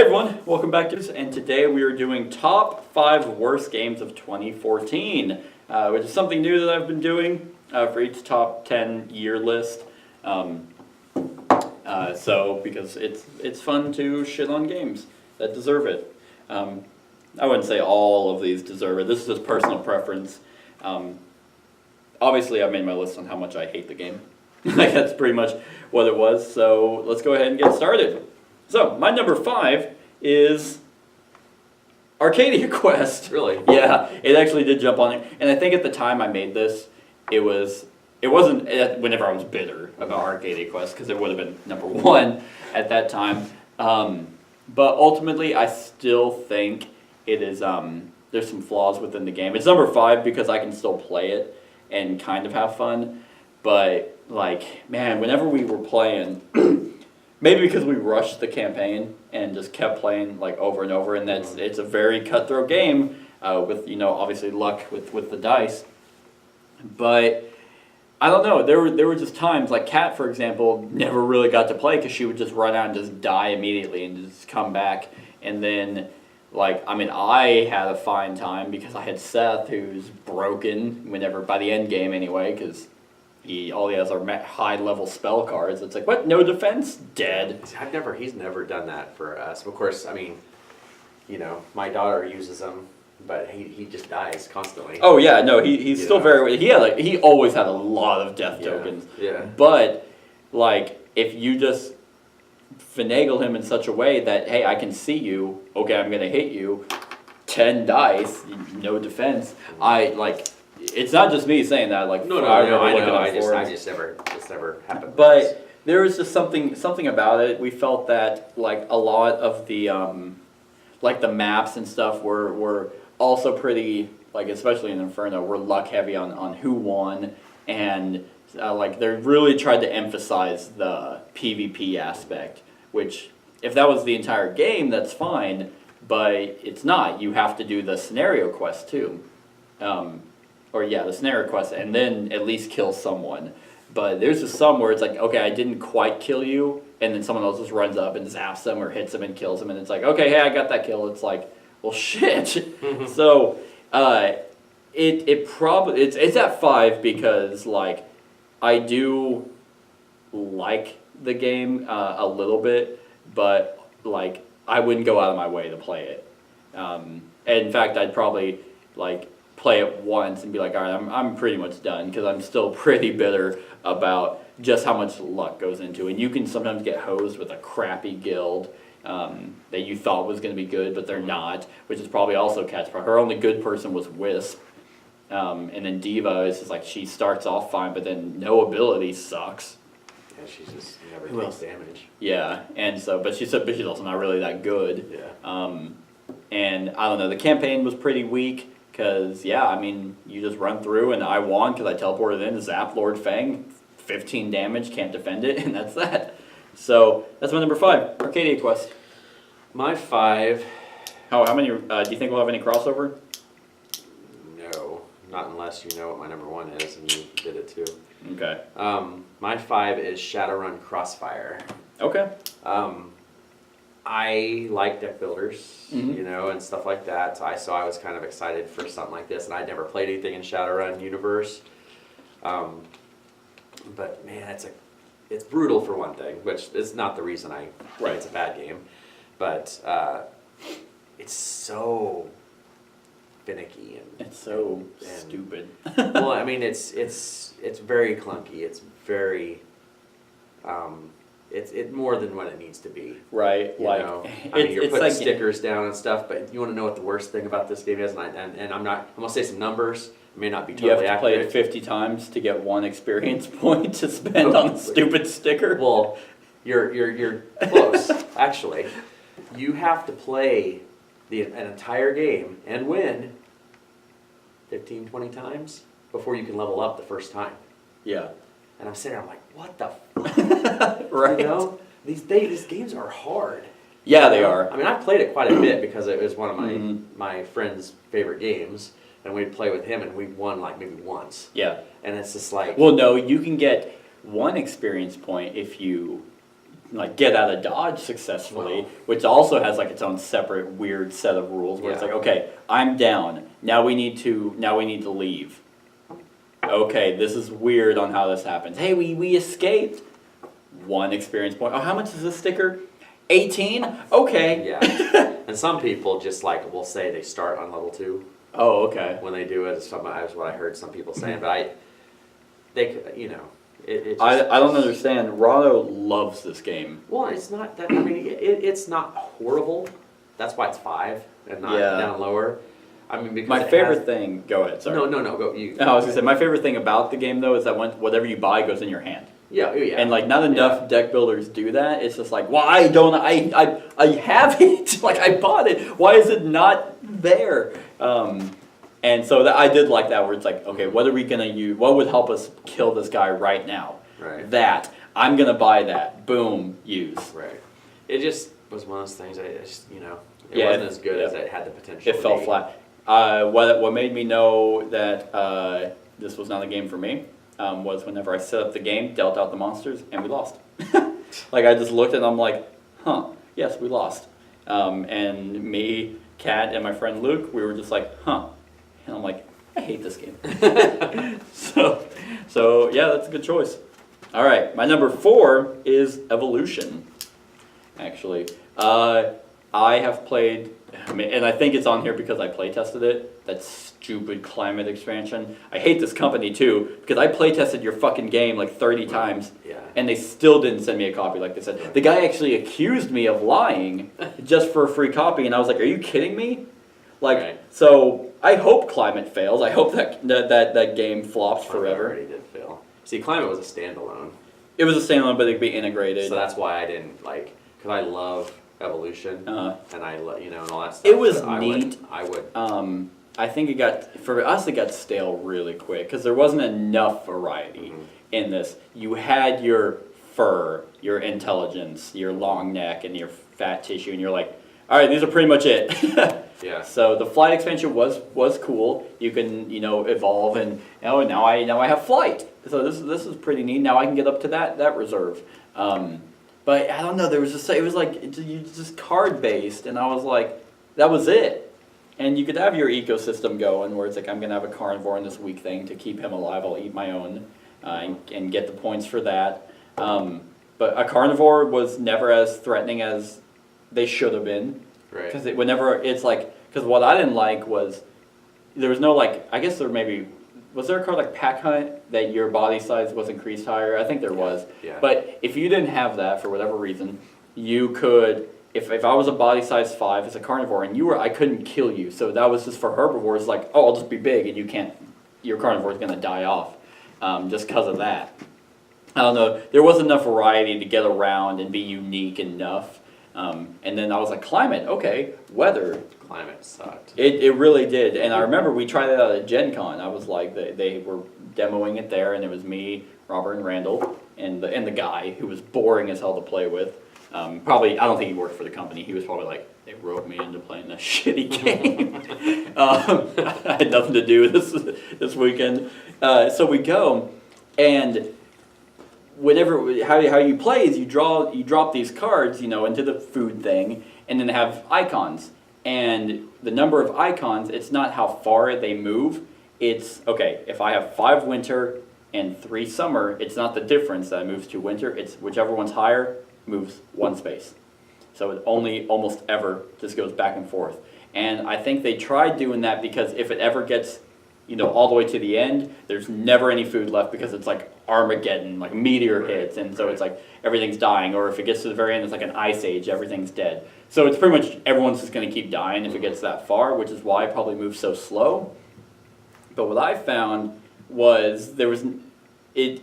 everyone, welcome back to and today we are doing top 5 worst games of 2014, which is something new that I've been doing for each top 10 year list. Because it's fun to shit on games that deserve it. I wouldn't say all of these deserve it. This is just personal preference. Obviously, I made my list on how much I hate the game. Like that's pretty much what it was. So let's go ahead and get started. So my number 5 is Arcadia Quest. Really? Yeah, it actually did jump on it, and I think at the time I made this, it wasn't whenever I was bitter about Arcadia Quest because it would have been number 1 at that time. But ultimately, I still think it is. There's some flaws within the game. It's number 5 because I can still play it and kind of have fun. But like, man, whenever we were playing, maybe because we rushed the campaign and just kept playing like over and over, and it's a very cutthroat game with obviously luck with the dice. But I don't know. There were just times like Kat, for example, never really got to play because she would just run out and just die immediately and just come back. And then I had a fine time because I had Seth, who's broken by the end game anyway, because all he has are high level spell cards. It's like, what? No defense? Dead. He's never done that for us. Of course, my daughter uses them, but he just dies constantly. Oh yeah, no, he's still very. He always had a lot of death tokens. Yeah. But if you just finagle him in such a way that, hey, I can see you. Okay, I'm gonna hit you. 10 dice, no defense. It's not just me saying that. No, I know. It's never happened. But there was just something about it. We felt that a lot of the the maps and stuff were also pretty especially in Inferno, were luck heavy on who won, and they really tried to emphasize the PvP aspect. Which, if that was the entire game, that's fine. But it's not. You have to do the scenario quest too. The scenario quest, and then at least kill someone. But there's just some where it's like, okay, I didn't quite kill you, and then someone else just runs up and zaps them or hits them and kills them, and it's like, okay, hey, I got that kill. It's like, well, shit. So, it's at 5 because I do like the game a little bit, but I wouldn't go out of my way to play it. And in fact, I'd probably play it once and be like, all right, I'm pretty much done, because I'm still pretty bitter about just how much luck goes into it. And you can sometimes get hosed with a crappy guild that you thought was going to be good, but they're not, which is probably also Kat's problem. Her only good person was Wisp. And then Diva is just she starts off fine, but then no ability sucks. Yeah, she just never takes damage. Yeah, and so, but she's also not really that good. Yeah. And I don't know, the campaign was pretty weak. Because, you just run through, and I won because I teleported in, zap Lord Fang, 15 damage, can't defend it, and that's that. So, that's my number 5, Arcadia Quest. My 5... How many, do you think we'll have any crossover? No, not unless you know what my number 1 is, and you did it too. Okay. My 5 is Shadowrun Crossfire. Okay. I like deck builders, and stuff like that. So I was kind of excited for something like this, and I'd never played anything in Shadowrun universe. But man, it's brutal for one thing, which is not the reason I think it's a bad game. But it's so finicky and it's so stupid. Well, it's very clunky. It's very It's more than what it needs to be. Right. You're putting stickers down and stuff, but you want to know what the worst thing about this game is, and I'm going to say some numbers. It may not be totally accurate. You have to play it 50 times to get 1 experience point to spend on the stupid sticker. Well, you're close, actually. You have to play an entire game and win 15, 20 times before you can level up the first time. Yeah. And I'm sitting there, I'm like, what the fuck? Right. These games are hard. Yeah, they are. I've played it quite a bit because it was one of my friend's favorite games, and we'd play with him, and we won maybe once. Yeah. And it's just well, no, you can get 1 experience point if you like get out of dodge successfully, Wow. which also has like its own separate weird set of rules where it's Yeah. like, okay, I'm down. Now we need to leave. Okay, this is weird on how this happens. Hey, we escaped. 1 experience point. Oh, how much is this sticker? 18? Okay. Yeah. And some people just like will say they start on level 2 Oh, okay. when they do it. That's what I heard some people saying, but you know, it just, I don't understand. Rado loves this game. Well, it's not that. I mean, it's not horrible. That's why it's 5 and not Yeah. down lower. I mean, because My it favorite has- thing. Go ahead. Sorry. No. Go you. No, I was gonna say my favorite thing about the game though is that whatever you buy goes in your hand, Yeah. and like not enough deck builders do that. It's just like, why don't I have it? Like I bought it. Why is it not there? And so that I did like that where it's like, okay, what are we gonna use? What would help us kill this guy right now? Right. That I'm gonna buy that. Boom, use. Right. It just was one of those things. It just it Yeah, wasn't as good yeah. as it had the potential. It to fell be. flat. What made me know that this was not a game for me was whenever I set up the game, dealt out the monsters, and we lost. Like I just looked and I'm like, huh, yes, we lost. And me, Kat, and my friend Luke, we were just like, huh. And I'm like, I hate this game. So yeah, that's a good choice. All right, my number 4 is Evolution. Actually, I have played, and I think it's on here because I play tested it. That stupid climate expansion. I hate this company too because I play tested your fucking game like 30 times. Yeah. And they still didn't send me a copy like they said. The guy actually accused me of lying just for a free copy, and I was like, "Are you kidding me?" Like, Right. so I hope Climate fails. I hope that game flops Climate forever. already did fail. See, Climate was a standalone, It was a standalone, but it'd be integrated. so that's why I didn't like. Because I love Evolution, Uh, and I love and all that stuff. It was but neat. I would. I think for us it got stale really quick because there wasn't enough variety in this. You had your fur, your intelligence, your long neck, and your fat tissue, and you're like, all right, these are pretty much it. Yeah. So the flight expansion was cool. You can evolve and now I have flight. So this is pretty neat. Now I can get up to that reserve. But I don't know. There was it was like you just card based, and I was like, that was it. And you could have your ecosystem going where it's like I'm gonna have a carnivore in this weak thing to keep him alive. I'll eat my own and get the points for that. But a carnivore was never as threatening as they should have been. Right. Because because what I didn't like was there was no I guess there was there a card like Pack Hunt that your body size was increased higher? I think there was. Yeah. But if you didn't have that for whatever reason, you could if I was a body size 5 as a carnivore and I couldn't kill you. So that was just for herbivores like, oh, I'll just be big and your carnivore is gonna die off just because of that. I don't know. There wasn't enough variety to get around and be unique enough. And then I was like, climate, okay, weather. Climate sucked. It really did. And I remember we tried it out at Gen Con. I was like, they were demoing it there, and it was me, Robert, and Randall, and the guy who was boring as hell to play with. Probably, I don't think he worked for the company. He was probably like, they roped me into playing this shitty game. I had nothing to do this weekend. So we go, and how you play is you drop these cards, into the food thing, and then have icons. And the number of icons, it's not how far they move. It's, okay, if I have 5 winter and 3 summer, it's not the difference that moves to winter. It's whichever one's higher moves 1 space. So it only almost ever just goes back and forth. And I think they tried doing that because if it ever gets all the way to the end, there's never any food left because it's like Armageddon, like meteor hits, and so it's like everything's dying. Or if it gets to the very end, it's like an ice age, everything's dead. So it's pretty much everyone's just going to keep dying if it gets that far, which is why it probably moves so slow. But what I found was it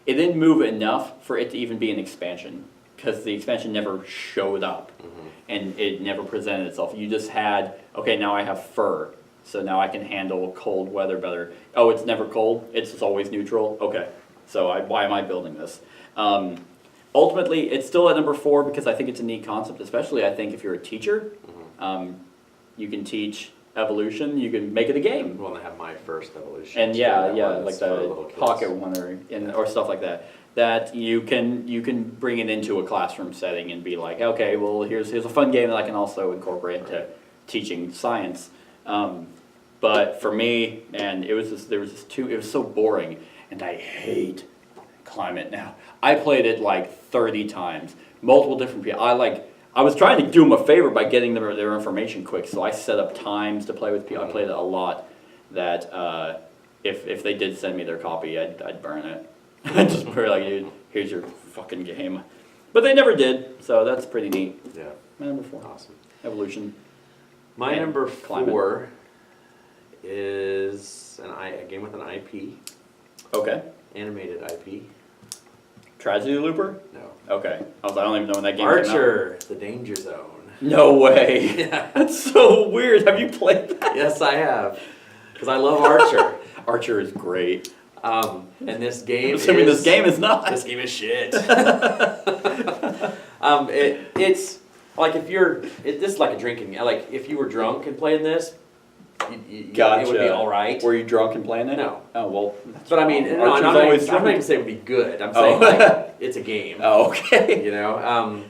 didn't move enough for it to even be an expansion because the expansion never showed up and it never presented itself. You just had, okay, now I have fur. So now I can handle cold weather better. Oh, it's never cold? It's just always neutral? Okay. So why am I building this? Ultimately, it's still at number 4 because I think it's a neat concept, especially I think if you're a teacher. You can teach Evolution, you can make it a game. Well, I have my first Evolution. And too, yeah, that yeah, one like that's for the little kids. pocket one or stuff like that. That you can bring it into a classroom setting and be like, okay, well here's a fun game that I can also incorporate into teaching science. But for me, and it was so boring, and I hate Climate now. I played it like 30 times, multiple different people. I was trying to do them a favor by getting their information quick, so I set up times to play with people. I played it a lot. That if they did send me their copy, I'd burn it. I'd just be like, dude, here's your fucking game. But they never did, so that's pretty neat. Yeah. My number 4, Awesome. Evolution. My And number Climate. 4 is a game with an IP, Okay. animated IP. Tragedy Looper. No. Okay. I don't even know when that game came out. Archer, The Danger Zone. No way. Yeah. That's so weird. Have you played that? Yes, I have. Because I love Archer. Archer is great. And this game I'm assuming this game is not. This game is shit. It's like if this is like a drinking, like if you were drunk and playing this, Gotcha. it would be all right. Were you drunk and playing it? No. Oh well. But I mean, no, Archer's I'm always not drunk. even saying it would be good. I'm Oh. saying like it's a game. Oh, okay. You know,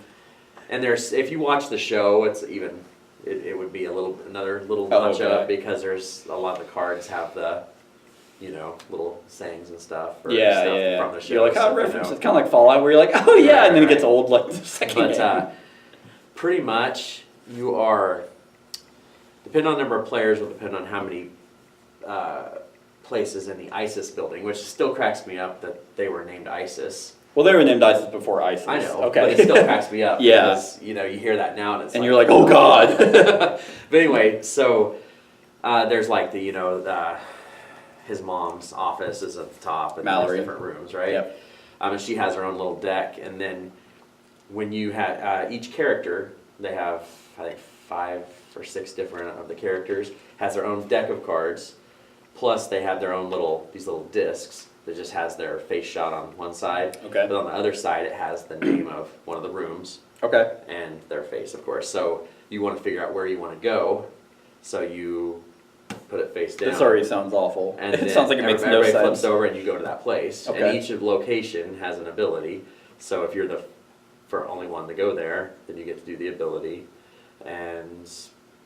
and if you watch the show, it's even it would be another little Oh, notch up okay. because there's a lot of the cards have the little sayings and stuff. Or Yeah, stuff yeah. From the show. You're like, so, oh, reference. It's kind of like Fallout, where you're like, oh yeah, and then it gets old like the second But game. pretty much, you are, depending on the number of players, will depend on how many places in the ISIS building, which still cracks me up that they were named ISIS. Well, they were named ISIS before ISIS. I know, Okay. but it still cracks me up. Yeah. Because, you hear that now and it's And you're like, oh god. But anyway, so there's like his mom's office is at the top and Mallory. there's different rooms, right? Yep. And she has her own little deck, and then when you have each character, they have I think 5 or 6 different of the characters has their own deck of cards, plus they have their own these little discs that just has their face shot on one side. Okay. But on the other side, it has the name of one of the rooms Okay. and their face, of course. So you want to figure out where you want to go, so you put it face down. This already sounds awful. And It then sounds like it makes no everybody sense. flips over and you go to that place. Okay. And each location has an ability. So if you're the only one to go there, then you get to do the ability. And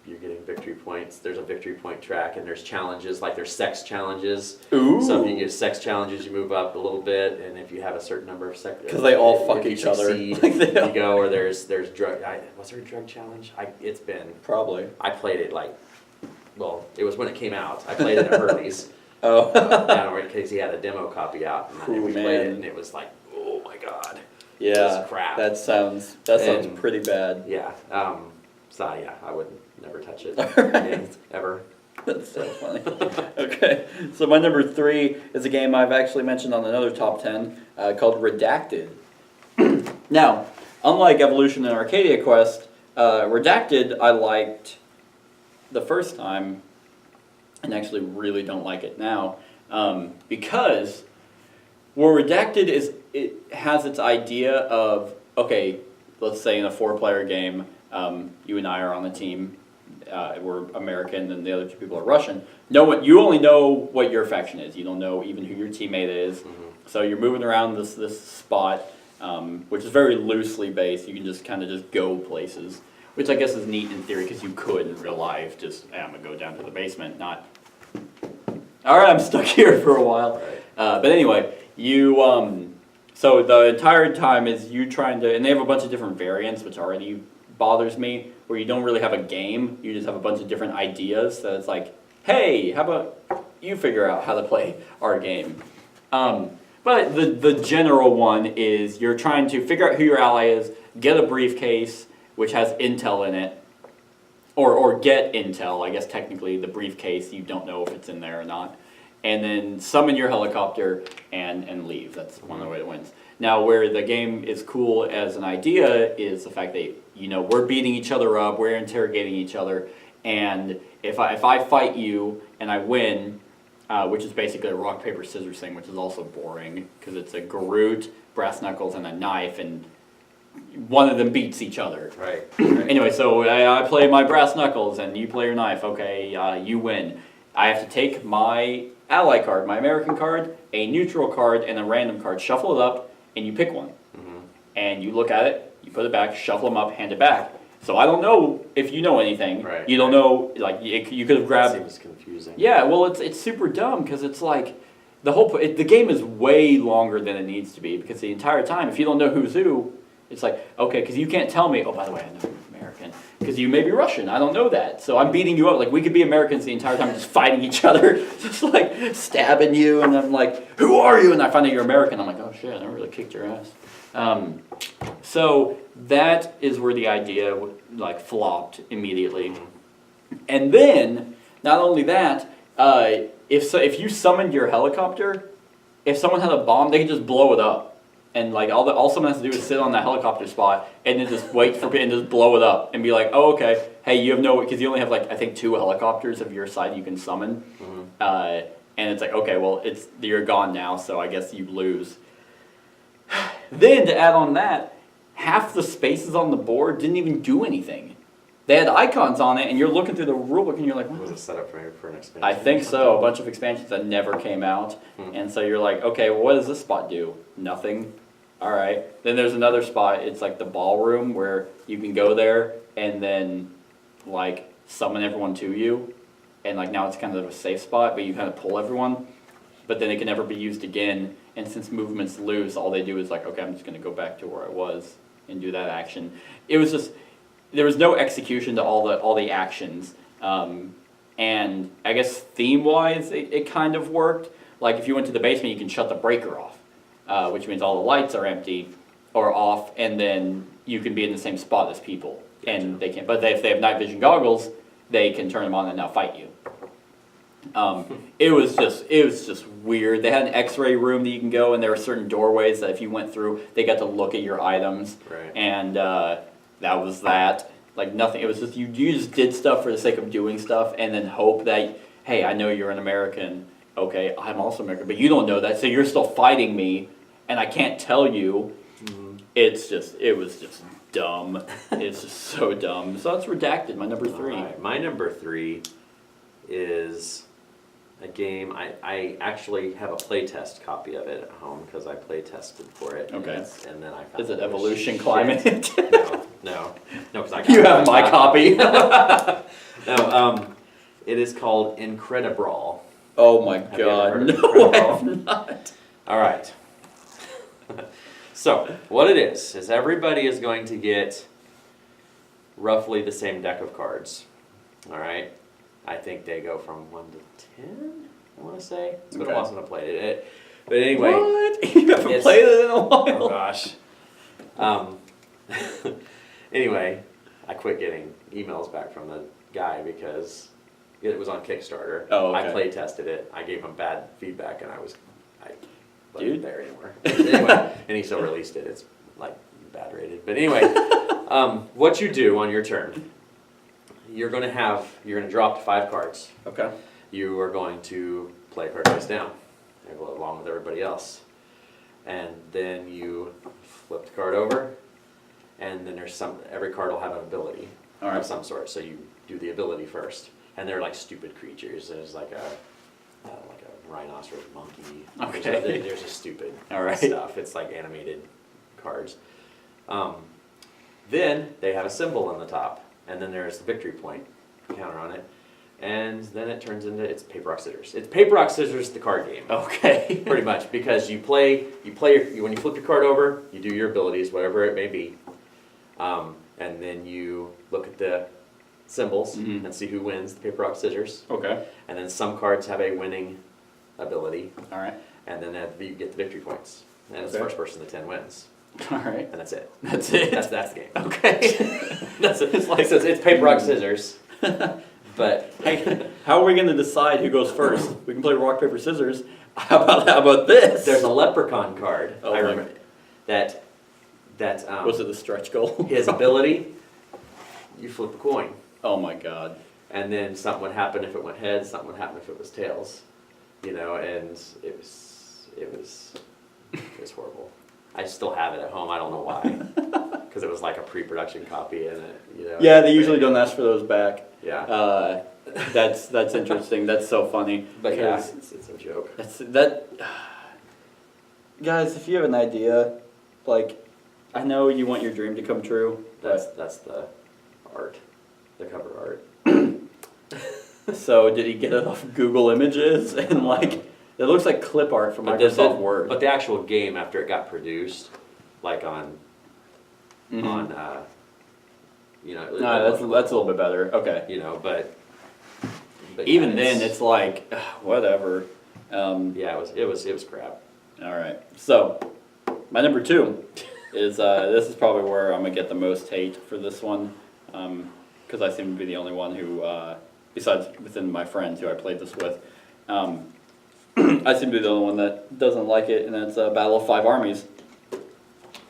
you're getting victory points. There's a victory point track, and there's challenges, like there's sex challenges. Ooh. So if you get sex challenges, you move up a little bit, and if you have a certain number of sex, 'Cause they all if fuck you each other. succeed, Like they all- you go. Or there's drug. Was there a drug challenge? Probably. I played it it was when it came out. I played it at Hurley's. Oh. Because he had a demo copy out, and Ooh, we played man. it, and it was like, oh my god, Yeah. This crap. That sounds And- pretty bad. yeah. So yeah, I would never touch it Alright. again, ever. That's so funny. Okay, so my number 3 is a game I've actually mentioned on another top 10 called Redacted. Now, unlike Evolution and Arcadia Quest, Redacted I liked the first time and actually really don't like it now because where Redacted is, it has its idea of, okay, let's say in a 4-player game, you and I are on the team. We're American and the other 2 people are Russian. You only know what your faction is. You don't know even who your teammate is. Mm-hmm. So you're moving around this spot, which is very loosely based. You can just kind of just go places, which I guess is neat in theory because you could in real life just, I'm going to go down to the basement, not, all right, I'm stuck here for a while. Right. But anyway, so the entire time is you trying to, and they have a bunch of different variants, which already bothers me, where you don't really have a game, you just have a bunch of different ideas, so it's like, hey, how about you figure out how to play our game? But the general one is you're trying to figure out who your ally is, get a briefcase, which has intel in it, or get intel, I guess technically the briefcase, you don't know if it's in there or not, and then summon your helicopter and leave. That's one of the way it wins. Now, where the game is cool as an idea is the fact that, we're beating each other up, we're interrogating each other, and if I fight you and I win, which is basically a rock, paper, scissors thing, which is also boring, because it's a Garroot, brass knuckles, and a knife, and one of them beats each other. Right. Anyway, so I play my brass knuckles and you play your knife. Okay, you win. I have to take my ally card, my American card, a neutral card, and a random card, shuffle it up, and you pick one. Mm-hmm. And you look at it, you put it back, shuffle them up, hand it back. So I don't know if you know anything. Right. You don't know, like, you could have grabbed... Seems confusing. Yeah, well, it's super dumb because it's like the game is way longer than it needs to be because the entire time, if you don't know who's who, it's like, okay, because you can't tell me, oh, by the way, I know you're American because you may be Russian. I don't know that. So I'm beating you up. Like, we could be Americans the entire time just fighting each other, just like stabbing you. And I'm like, who are you? And I find out you're American. I'm like, oh, shit, I really kicked your ass. So that is where the idea like flopped immediately. And then, not only that, if you summoned your helicopter, if someone had a bomb, they could just blow it up. And like all someone has to do is sit on that helicopter spot and then just wait for it and just blow it up and be like, oh, okay, hey, you have no, because you only have like I think 2 helicopters of your side you can summon. Mm-hmm. And it's like, okay, well, you're gone now, so I guess you lose. Then to add on that, half the spaces on the board didn't even do anything. They had icons on it, and you're looking through the rulebook, and you're like, what? Was it set up for an expansion? I think so. A bunch of expansions that never came out. And so you're like, okay, well, what does this spot do? Nothing. All right. Then there's another spot. It's like the ballroom where you can go there and then like summon everyone to you. And like now it's kind of a safe spot, but you kind of pull everyone. But then it can never be used again. And since movements loose, all they do is like, okay, I'm just going to go back to where I was and do that action. It was just, there was no execution to all the actions. And I guess theme-wise, it kind of worked. Like if you went to the basement, you can shut the breaker off, which means all the lights are empty or off, and then you can be in the same spot as people. Gotcha. And they can't. But if they have night vision goggles, they can turn them on and now fight you. It was just weird. They had an X-ray room that you can go, and there were certain doorways that if you went through, they got to look at your items. Right. And that was that. Like nothing. It was just you just did stuff for the sake of doing stuff, and then hope that, hey, I know you're an American. Okay, I'm also American, but you don't know that, so you're still fighting me, and I can't tell you. Mm-hmm. It was just dumb. It's just so dumb. So that's Redacted, my number 3. Right. My number 3 is a game. I actually have a playtest copy of it at home because I play tested for it. Okay. And then I found Is it Evolution Climate? No, because I got you have my copy. No, it is called Incredibrawl. Oh my Have you ever god, heard of no I Incredibrawl? have not. All right. So, what it is everybody is going to get roughly the same deck of cards. All right? I think they go from 1 to 10, I want to say. It's been a while since I played it. But anyway. What? You haven't played it in a while? Oh gosh. Anyway, I quit getting emails back from the guy because it was on Kickstarter. Oh, okay. I play tested it. I gave him bad feedback, and I wasn't Dude. there anymore. Anyway, and he still released it. It's like bad rated. But anyway, what you do on your turn, you're going to drop 5 cards. Okay. You are going to play a card face down, along with everybody else, and then you flip the card over. And then every card will have an ability of some sort. So you do the ability first. And they're like stupid creatures. There's like a rhinoceros monkey. Okay. There's just stupid Alright. stuff. It's like animated cards. Then they have a symbol on the top. And then there's the victory point counter on it. And then it turns into, it's paper, rock, scissors. It's paper, rock, scissors, the card game. Okay. Pretty much. Because when you flip your card over, you do your abilities, whatever it may be. And then you look at the symbols and see who wins the paper, rock, scissors. Okay. And then some cards have a winning ability. All right. And then you get the victory points. And it's the first person to 10 wins. All right. And that's it. That's it? That's the game. Okay. That's it. It's paper, rock, scissors. But Hey, how are we going to decide who goes first? We can play rock, paper, scissors. How about this? there's a leprechaun card. Oh, I remember that Was it the stretch goal? his ability, you flip a coin. Oh my god. And then something would happen if it went heads, something would happen if it was tails. And it was horrible. I still have it at home. I don't know why. because it was like a pre-production copy and it, you know. Yeah, they usually don't ask for those back. Yeah. That's interesting. That's so funny. But yeah, 'cause it's a joke. that. Guys, if you have an idea, like, I know you want your dream to come true. That's the art, the cover art. So did he get it off Google Images and like it looks like clip art from Microsoft Word. But the actual game after it got produced, like on, Mhm. you know. No, that's a little bit better. Okay. You know, but Even yeah, then, it's like whatever. yeah, it was crap. All right. So my number 2 is this is probably where I'm gonna get the most hate for this one, because I seem to be the only one who, besides within my friends who I played this with, I seem to be the only one that doesn't like it, and that's Battle of Five Armies.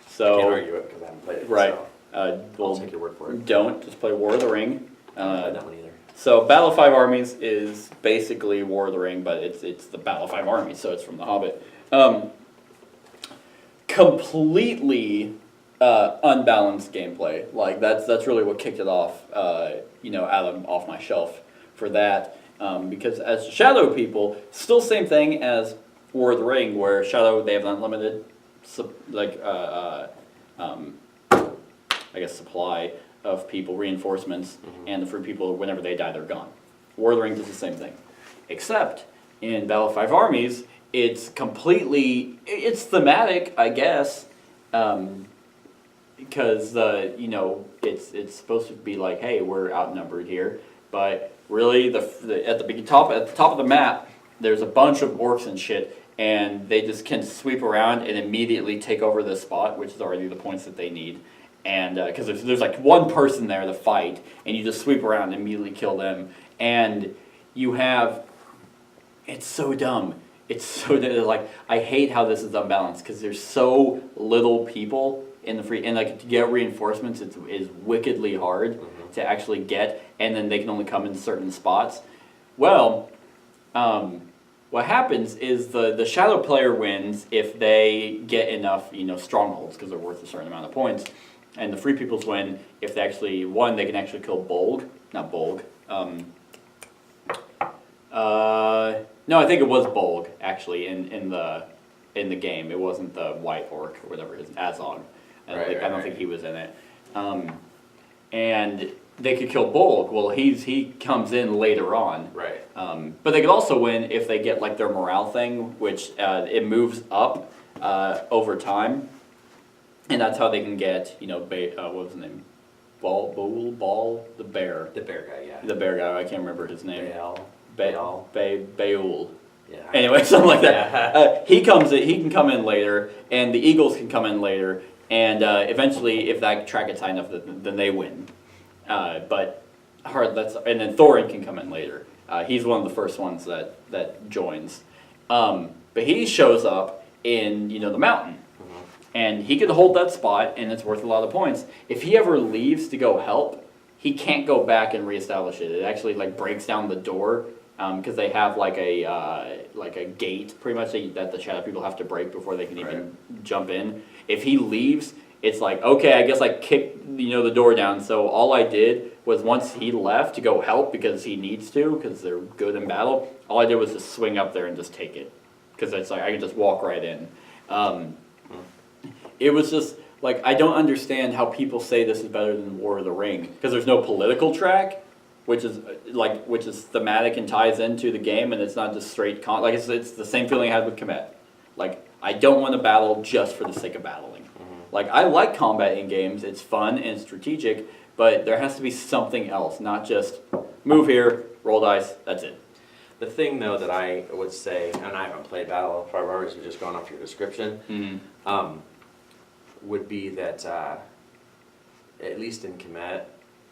So Can't argue it because I haven't played it. right. So Well, I'll take your word for it. don't just play War of the Ring. I haven't played that one either. So Battle of Five Armies is basically War of the Ring, but it's the Battle of Five Armies, so it's from The Hobbit. Completely unbalanced gameplay. Like that's really what kicked it off. Off my shelf for that. Because as Shadow people, still same thing as War of the Ring, where Shadow they have an unlimited, supply of people, reinforcements, and the free people, whenever they die, they're gone. War of the Ring does the same thing. Except, in Battle of Five Armies, it's it's thematic, I guess, because, it's supposed to be like, hey, we're outnumbered here, but really, at the top of the map, there's a bunch of orcs and shit, and they just can sweep around and immediately take over the spot, which is already the points that they need. And because there's like one person there to fight, and you just sweep around and immediately kill them. And you have, it's so dumb. It's so like I hate how this is unbalanced because there's so little people in the free, and like to get reinforcements is wickedly hard to actually get, and then they can only come in certain spots. Well, what happens is the shadow player wins if they get enough strongholds because they're worth a certain amount of points. And the free peoples win if they actually, they can actually kill not Bolg. No, I think it was Bolg actually in the game. It wasn't the white orc or whatever it is, Azog. I don't think he was in it. And they could kill Bolg. Well, he comes in later on. Right. But they could also win if they get like their morale thing, which it moves up over time. And that's how they can get, what was his name? Ball, the bear. The bear guy, yeah. The bear guy, I can't remember his name. Baal. Baul. Yeah. Anyway, something like that. He can come in later, and the Eagles can come in later, and eventually, if that track gets high enough, then they win. And then Thorin can come in later. He's one of the first ones that joins. But he shows up in, the mountain. And he could hold that spot, and it's worth a lot of points. If he ever leaves to go help, he can't go back and reestablish it. It actually breaks down the door because they have like a gate pretty much that the shadow people have to break before they can even jump in. If he leaves, it's like, okay, I guess I kicked the door down. So all I did was once he left to go help because he needs to because they're good in battle. All I did was just swing up there and just take it because it's like I can just walk right in. It was just like I don't understand how people say this is better than War of the Ring because there's no political track, which is thematic and ties into the game, and it's not just straight it's the same feeling I had with Kemet. Like I don't want to battle just for the sake of battling. Like I like combat in games; it's fun and strategic, but there has to be something else, not just move here, roll dice, that's it. The thing though that I would say, and I haven't played Battle of Five Armies, we've just gone off your description. Would be that at least in Kemet,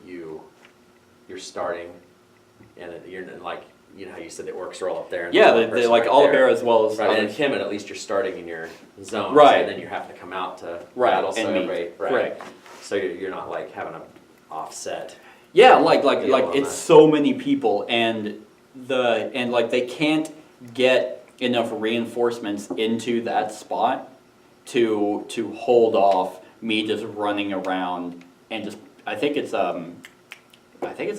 you're starting, and you're like how you said the orcs are all up there. And They like all here as well as right. And in Kemet, at least you're starting in your zone, right? And then you have to come out to battle, so right. Correct. So you're not like having a offset. Yeah, like it's so many people, and they can't get enough reinforcements into that spot to hold off me just running around and just I think it's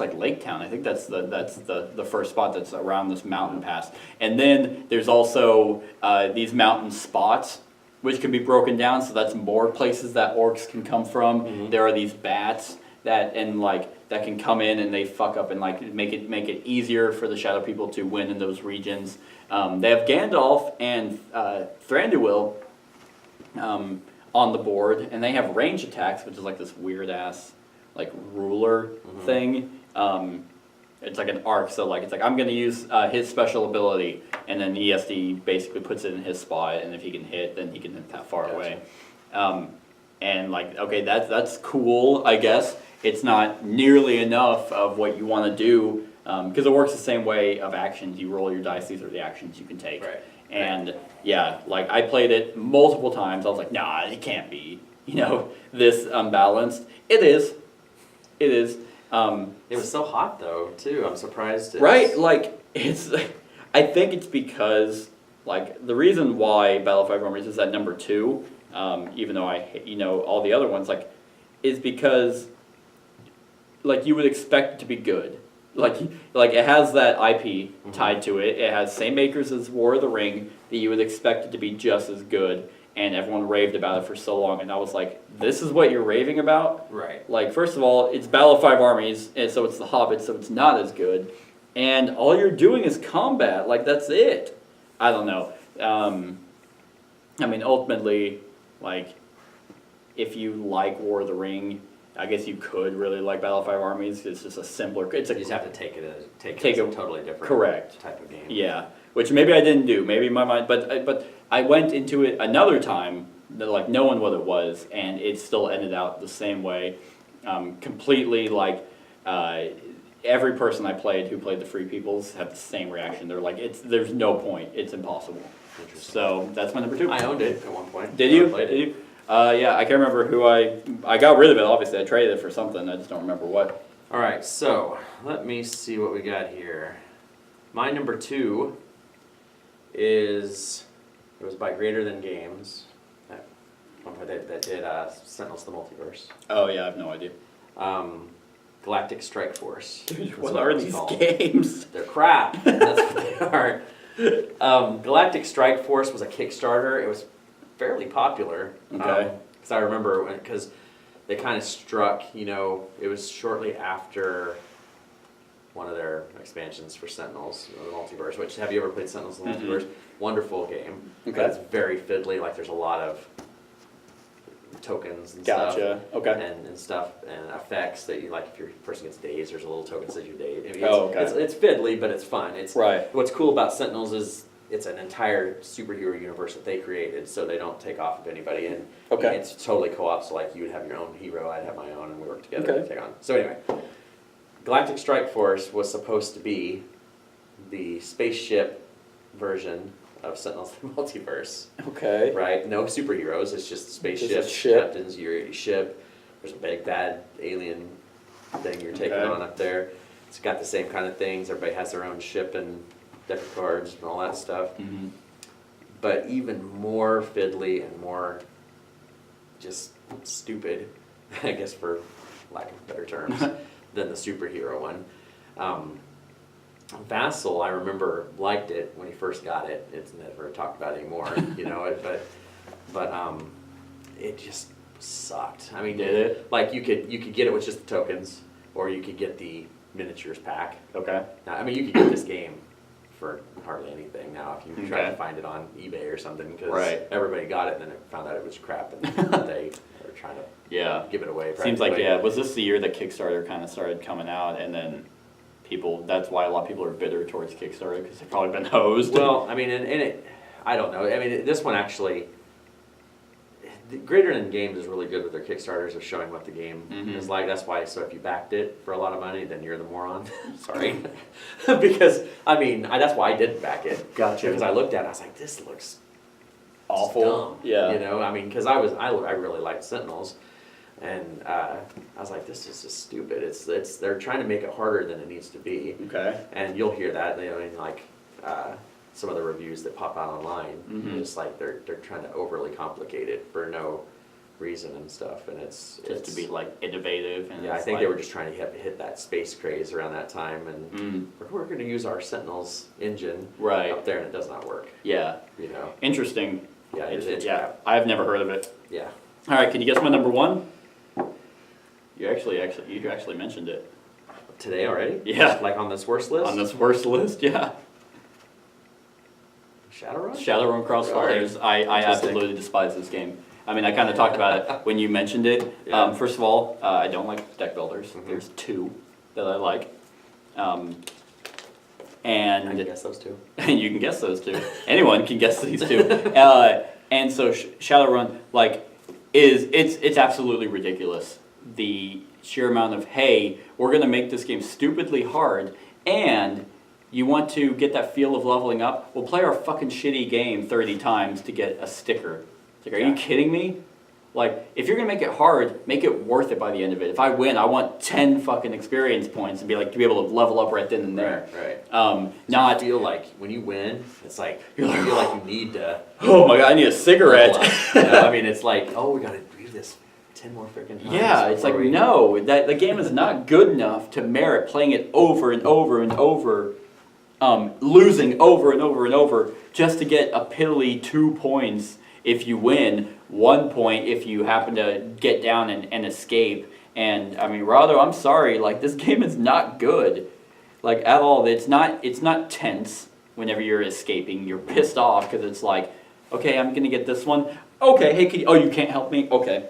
like Lake Town. I think that's the first spot that's around this mountain pass. And then there's also these mountain spots which can be broken down, so that's more places that orcs can come from. There are these bats that can come in and they fuck up and like make it easier for the Shadow People to win in those regions. They have Gandalf and Thranduil on the board, and they have range attacks, which is like this weird ass like ruler thing. It's like an arc, so like it's like I'm gonna use his special ability, and then ESD basically puts it in his spot, and if he can hit, then he can hit that far away. And like, okay, that's cool, I guess. It's not nearly enough of what you want to do, because it works the same way of actions. You roll your dice; these are the actions you can take. Right. And yeah, like I played it multiple times. I was like, nah, it can't be, this unbalanced. It is. It is. It was so hot though, too. I'm surprised. Right, like it's. I think it's because like the reason why Battle of Five Armies is at number 2, even though all the other ones is because like you would expect it to be good. Like it has that IP tied to it. It has same makers as War of the Ring that you would expect it to be just as good. And everyone raved about it for so long, and I was like, "This is what you're raving about?" Right. Like, first of all, it's Battle of Five Armies, and so it's the Hobbit, so it's not as good. And all you're doing is combat. Like, that's it. I don't know. I mean, ultimately, like, if you like War of the Ring, I guess you could really like Battle of Five Armies. It's just a simpler. You just have to take it as a totally different correct type of game. Yeah, which maybe I didn't do. Maybe my mind, but I went into it another time, like knowing what it was, and it still ended out the same way. Completely like every person I played who played the Free Peoples had the same reaction. They're like, there's no point. It's impossible. So that's my number 2. I owned it at one point. Did you? Did you? Yeah, I can't remember who I got rid of it. Obviously, I traded it for something. I just don't remember what. All right, so let me see what we got here. My number 2 is it was by Greater Than Games. That did Sentinels of the Multiverse. Oh yeah, I have no idea. Galactic Strike Force. Dude, what are these games? They're crap. That's what they are. Galactic Strike Force was a Kickstarter. It was fairly popular. Okay. Because I remember because they kind of struck. It was shortly after one of their expansions for Sentinels of the Multiverse. Which, have you ever played Sentinels of the Multiverse? Wonderful game. Okay. But it's very fiddly. Like there's a lot of tokens and stuff. Gotcha. Okay. And stuff and effects that you like. If your person gets dazed, there's a little token that says you dazed. I mean, okay. It's fiddly, but it's fun. It's right. What's cool about Sentinels is it's an entire superhero universe that they created, so they don't take off of anybody. And okay. It's totally co-op. So like you would have your own hero, I'd have my own, and we work together to take on. So anyway, Galactic Strike Force was supposed to be the spaceship version of Sentinels of the Multiverse. Okay. Right? No superheroes, it's just a spaceship. Just a ship. Captains, your ship. There's a big bad alien thing you're taking on up there. It's got the same kind of things. Everybody has their own ship and deck of cards and all that stuff. Mm-hmm. But even more fiddly and more just stupid, I guess for lack of better terms, than the superhero one. Vassal, I remember, liked it when he first got it. It's never talked about anymore, but it just sucked. I mean, did it? Like you could get it with just the tokens, or you could get the miniatures pack. Okay. Now, I mean, you could get this game for hardly anything now if you try to find it on eBay or something, because everybody got it and then it found out it was crap and they are trying to give it away. Seems like was this the year that Kickstarter kind of started coming out, and then that's why a lot of people are bitter towards Kickstarter, because they've probably been hosed. Well, I mean, and it, I don't know. I mean, this one actually, Greater Than Games is really good with their Kickstarters of showing what the game is like. That's why, so if you backed it for a lot of money, then you're the moron. Sorry. Because, I mean, that's why I didn't back it. Gotcha. Because I looked at it, I was like, this looks awful. Dumb. Yeah. I mean, because I really liked Sentinels. And I was like, this is just stupid. They're trying to make it harder than it needs to be. Okay. And you'll hear that. Some of the reviews that pop out online, just like they're trying to overly complicate it for no reason and stuff, and it's Just to be like innovative and yeah. I it's think like, they were just trying to hit that space craze around that time, and mm, we're going to use our Sentinels engine right. up there, and it does not work. Yeah. You know. Interesting. Yeah, it's Yeah. I've never heard of it. yeah. All right. Can you guess my number one? You actually mentioned it. Today already? Yeah. Like on this worst list? On this worst list, yeah. Shadowrun? Shadowrun Crossfires. I Interesting. absolutely despise this game. I mean, I kind of talked about it when you mentioned it. Yeah. First of all, I don't like deck builders. Mhm. There's two that I like. I And guess those two. you can guess those two. Anyone can guess these two. And so Shadowrun, like, it's absolutely ridiculous. The sheer amount of, hey, we're gonna make this game stupidly hard, and you want to get that feel of leveling up? We'll play our fucking shitty game 30 times to get a sticker. It's like, are you Yeah. kidding me? Like, if you're gonna make it hard, make it worth it by the end of it. If I win, I want 10 fucking experience points and be like, to be able to level up right then and there. Right. Not, I feel like when you win, it's like You're like, you feel like you need to. oh my god, I need a cigarette. level up. You know, I mean, it's like, oh, we gotta do this 10 more freaking times. Yeah, it's like, before we- no, that the game is not good enough to merit playing it over and over and over, losing over and over and over just to get a piddly 2 points if you win, 1 point if you happen to get down and escape. And I mean, Rado, I'm sorry, like, this game is not good, like, at all. It's not tense whenever you're escaping. You're pissed off because it's like, okay, I'm gonna get this one. Okay, hey, you can't help me? Okay.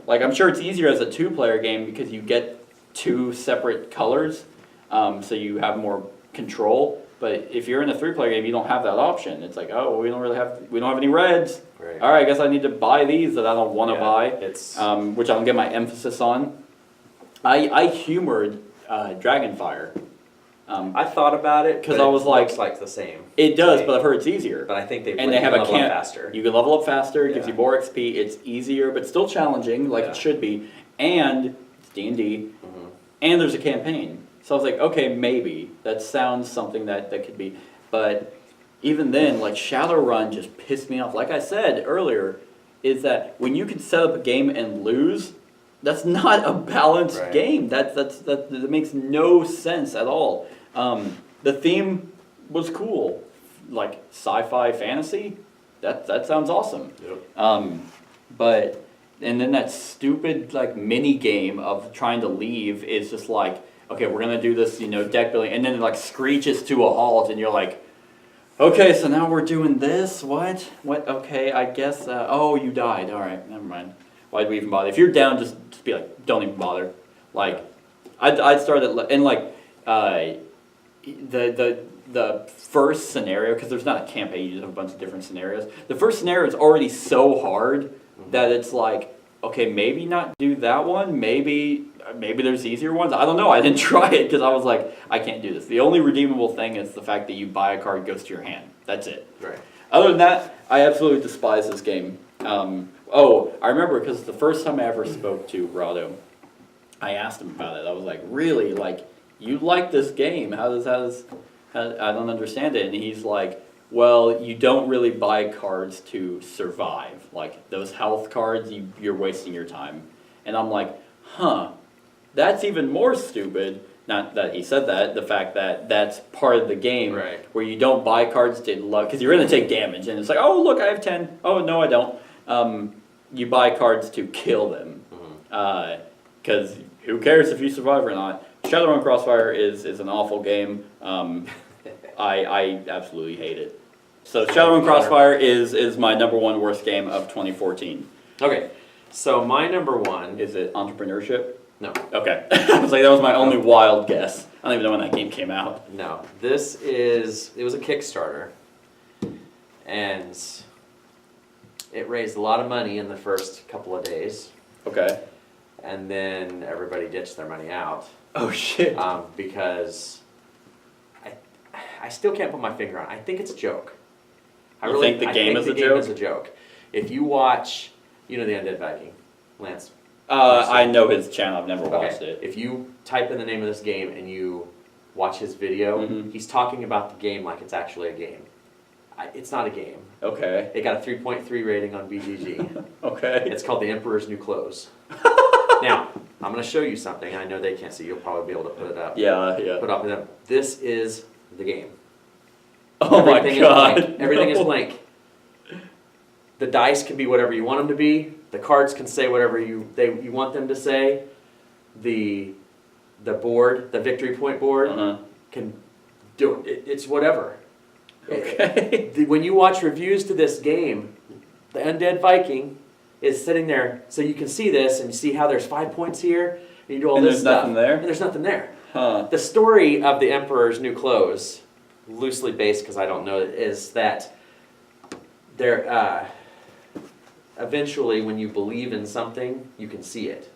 Like, I'm sure it's easier as a 2-player game because you get 2 separate colors, so you have more control. But if you're in a 3-player game, you don't have that option. It's like, oh, we don't have any reds. Right. All right, I guess I need to buy these that I don't want to Yeah, buy, It's which I don't get my emphasis on. I humored Dragonfire. I thought about it 'Cause but I was it like- looks like the same. It does, but I've heard it's easier. But I think they And they have a level up camp. faster. You can level up faster. It gives Yeah. you more XP. It's easier, but still challenging, like Yeah. it should be. And it's D&D, Mhm. and there's a campaign. So I was like, okay, maybe that sounds something that could be. But even then, like, Shadowrun just pissed me off. Like I said earlier, is that when you can set up a game and lose, that's not a balanced Right. game. That makes no sense at all. The theme was cool, like sci-fi fantasy. That sounds awesome. Yep. But and then that stupid like mini game of trying to leave is just like, okay, we're gonna do this, deck building, and then it like screeches to a halt, and you're like, okay, so now we're doing this. What? Okay, I guess. Oh, you died. All right, never mind. Why'd we even bother? If you're down, just be like, don't even bother. Like, I'd start at and like the first scenario, because there's not a campaign, you just have a bunch of different scenarios. The first scenario is already so hard that it's like, okay, maybe not do that one. Maybe there's easier ones. I don't know. I didn't try it because I was like, I can't do this. The only redeemable thing is the fact that you buy a card, goes to your hand. That's it. Right. Other than that, I absolutely despise this game. I remember because the first time I ever spoke to Rado, I asked him about it. I was like, really? Like, you like this game? How I don't understand it. And he's like, well, you don't really buy cards to survive. Like, those health cards, you're wasting your time. And I'm like, huh, that's even more stupid. Not that he said that, the fact that that's part of the game, Right. where you don't buy cards to love, because you're going to take damage, and it's like, oh, look, I have 10. Oh, no, I don't. You buy cards to kill them, because who cares if you survive or not. Shadowrun Crossfire is an awful game. I absolutely hate it. So Shadowrun Crossfire is my number one worst game of 2014. Okay, so my number one Is it entrepreneurship? no, Okay. I was like, that was my only wild guess. I don't even know when that game came out. no. It was a Kickstarter, and it raised a lot of money in the first couple of days, Okay. and then everybody ditched their money out Oh shit. because I still can't put my finger on it. I think it's a joke. You think the game is a game joke? is a joke. If you watch, the Undead Viking, Lance. I know his channel. I've never watched Okay. it. If you type in the name of this game and you watch his video, Mhm. he's talking about the game like it's actually a game. It's not a game. Okay. It got a 3.3 rating on BGG. Okay. It's called The Emperor's New Clothes. Now, I'm going to show you something. I know they can't see. You'll probably be able to put it up. Yeah, yeah. Put up and up. This is the game. Oh my Everything god. is blank. Everything is no. blank. The dice can be whatever you want them to be. The cards can say whatever you want them to say. The board, the victory point board, Uh-huh. can do it. It's whatever. Okay. When you watch reviews to this game, the Undead Viking is sitting there, so you can see this and you see how there's 5 points here, and you do all And this there's stuff. nothing there? And there's nothing there. Huh. The story of the Emperor's New Clothes, loosely based because I don't know it, is that there eventually when you believe in something, you can see it.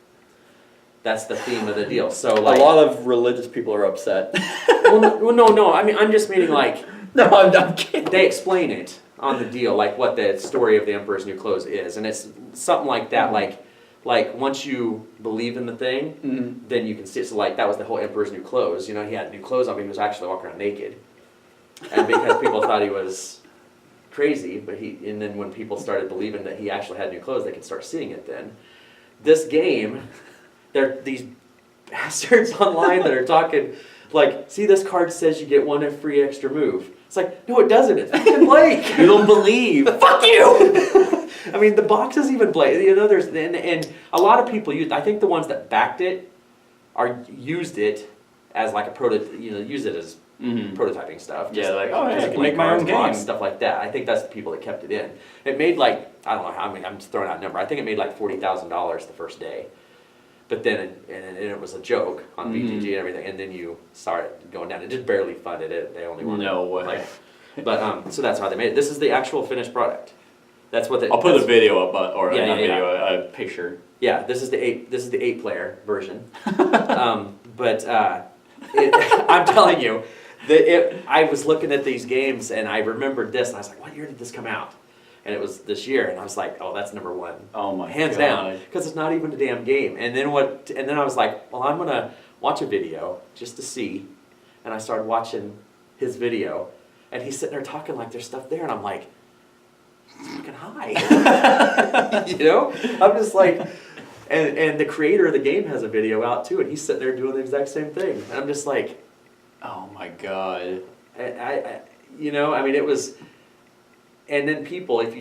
That's the theme of the deal. So like a lot of religious people are upset. no. I mean, I'm just meaning like No, I'm kidding. they explain it on the deal, like what the story of the Emperor's New Clothes is, and it's something like that. Like once you believe in the thing, Mhm. then you can see it. So like that was the whole Emperor's New Clothes. You know, he had new clothes on, but he was actually walking around naked, and because people thought he was crazy, and then when people started believing that he actually had new clothes, they could start seeing it. Then this game, there are these bastards online that are talking like, see, this card says you get one free extra move. It's like, no, it doesn't. It's fucking blank. You don't believe. Fuck you! I mean, the box is even blank. You know, there's and a lot of people use. I think the ones that backed it used it as like a prototype. You know, use it as Mhm. prototyping stuff. Yeah, like, oh, yeah, I can playing make my cards, own blocks, game. stuff like that. I think that's the people that kept it in. It made like, I don't know how. I mean, I'm just throwing out a number. I think it made like $40,000 the first day. But then it was a joke on BGG and everything, and then you saw it going down. It just barely funded it. They only wanted No way. but so that's how they made it. This is the actual finished product. That's what I'll put a video up, or Yeah, not yeah, video, a picture. Yeah, this is the 8-player version. I'm telling you, I was looking at these games and I remembered this, and I was like, what year did this come out? And it was this year, and I was like, oh, that's number one. Oh my Hands god. down, because it's not even a damn game. And then I was like, well, I'm gonna watch a video just to see. And I started watching his video, and he's sitting there talking like there's stuff there, and I'm like, it's fucking high. You know? I'm just like, and the creator of the game has a video out too, and he's sitting there doing the exact same thing. And I'm just like, Oh my god. you know, I mean, it was. And then people, if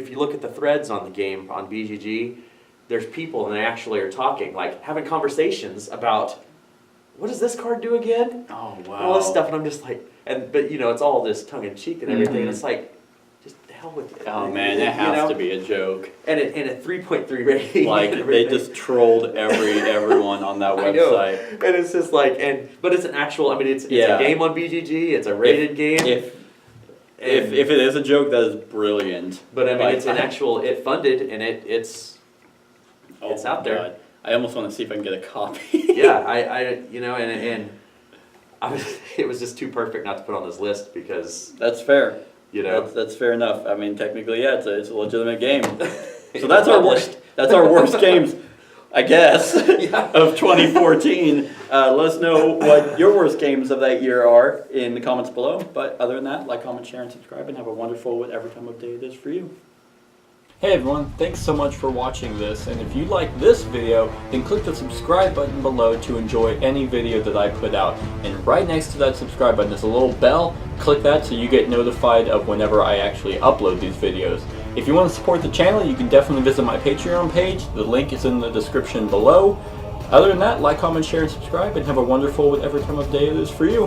you look at the threads on the game on BGG, there's people and they actually are talking, like having conversations about what does this card do again? Oh wow. All this stuff, and I'm just like, but you know, it's all this tongue in cheek and everything, and it's like, just the hell with it. Oh man, that has to be a joke. And a 3.3 rating. Like and they everything. just trolled everyone on that I know. website. And it's just like, but it's an actual. I mean, it's Yeah. a game on BGG. It's a rated game. If it is a joke, that is brilliant. But I mean, Like, it's an actual. It funded and it's out there. God. I almost want to see if I can get a copy. Yeah, I you know, and it was just too perfect not to put on this list because That's fair. you know. That's fair enough. I mean, technically, yeah, it's a legitimate game. So that's our worst. That's our worst games, I guess, Yeah. of 2014. Let us know what your worst games of that year are in the comments below. But other than that, like, comment, share, and subscribe, and have a wonderful whatever time of day it is for you. Hey everyone, thanks so much for watching this, and if you like this video, then click the subscribe button below to enjoy any video that I put out. And right next to that subscribe button is a little bell. Click that so you get notified of whenever I actually upload these videos. If you want to support the channel, you can definitely visit my Patreon page. The link is in the description below. Other than that, like, comment, share, and subscribe, and have a wonderful whatever time of day it is for you.